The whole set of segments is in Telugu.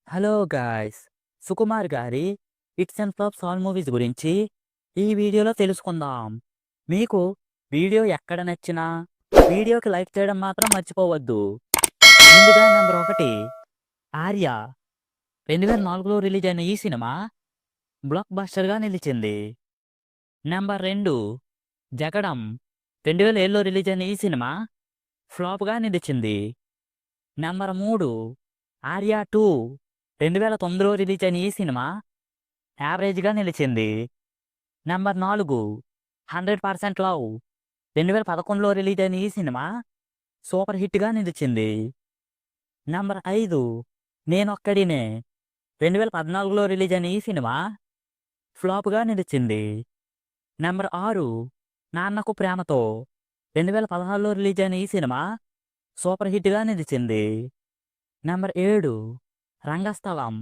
హలో గాయ్స్, సుకుమార్ గారి hits and flops all movies గురించి ఈ వీడియోలో తెలుసుకుందాం. మీకు వీడియో ఎక్కడ నచ్చినా వీడియోకి లైక్ చేయడం మాత్రం మర్చిపోవద్దు. ముందుగా నెంబర్ 1 ఆర్య. 2004లో రిలీజ్ అయిన ఈ సినిమా బ్లాక్ బస్టర్గా నిలిచింది. నెంబర్ 2 జగడం. 2007లో రిలీజ్ అయిన ఈ సినిమా ఫ్లాప్గా నిలిచింది. నెంబర్ 3 ఆర్య 2. 2009లో రిలీజ్ అయిన ఈ సినిమా యావరేజ్గా నిలిచింది. Number 4 100% love. 2011లో రిలీజ్ అయిన ఈ సినిమా సూపర్ హిట్గా నిలిచింది. నెంబర్ 5 నేనొక్కడినే. 2014లో రిలీజ్ అయిన ఈ సినిమా ఫ్లాప్గా నిలిచింది. నెంబర్ 6 నాన్నకు ప్రేమతో. 2016లో రిలీజ్ అయిన ఈ సినిమా సూపర్ హిట్గా నిలిచింది. నెంబర్ 7 రంగస్థలం.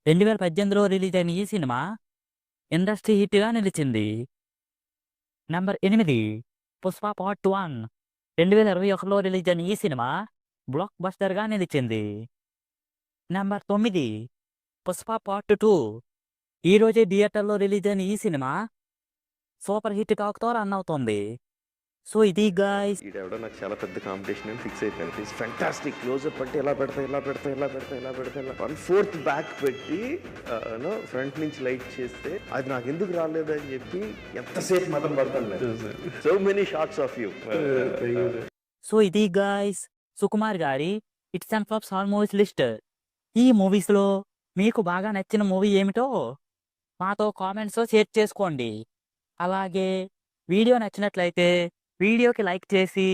2018లో రిలీజ్ అయిన ఈ సినిమా ఇండస్ట్రీ హిట్గా నిలిచింది. Number 8 Pushpa part 1. 2021లో రిలీజ్ అయిన ఈ సినిమా బ్లాక్ బస్టర్గా నిలిచింది. Number 9 Pushpa part 2. ఈరోజే థియేటర్లో రిలీజ్ అయిన ఈ సినిమా సూపర్ హిట్ టాక్తో రన్ అవుతుంది. సో ఇది గాయ్స్, ఈడెవడో నాకు చాలా పెద్ద కాంపిటీషన్ అని ఫిక్స్ అయిపోయాను. It's fantastic. క్లోజ్అప్ అంటే ఇలా పెడతా 1/4 బ్యాక్ పెట్టి ఫ్రంట్ నుంచి లైట్ చేస్తే అది నాకు ఎందుకు రాలేదని చెప్పి ఎంతసేపు మతం పడతాను. So many shots of you. So ఇది గాయ్స్ సుకుమార్ గారి hits and flops all movies list. ఈ మూవీస్లో మీకు బాగా నచ్చిన మూవీ ఏమిటో మాతో కామెంట్స్లో షేర్ చేసుకోండి. అలాగే వీడియో నచ్చినట్లయితే వీడియోకి లైక్ చేసి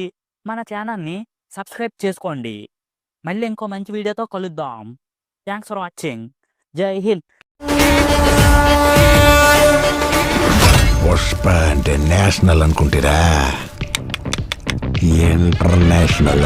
మన ఛానల్ని సబ్స్క్రైబ్ చేసుకోండి. మళ్ళీ ఇంకో మంచి వీడియోతో కలుద్దాం. Thanks for watching. జై హింద్. పుష్ప అంటే నేషనల్ అనుకుంటారా? ఇంటర్నేషనల్.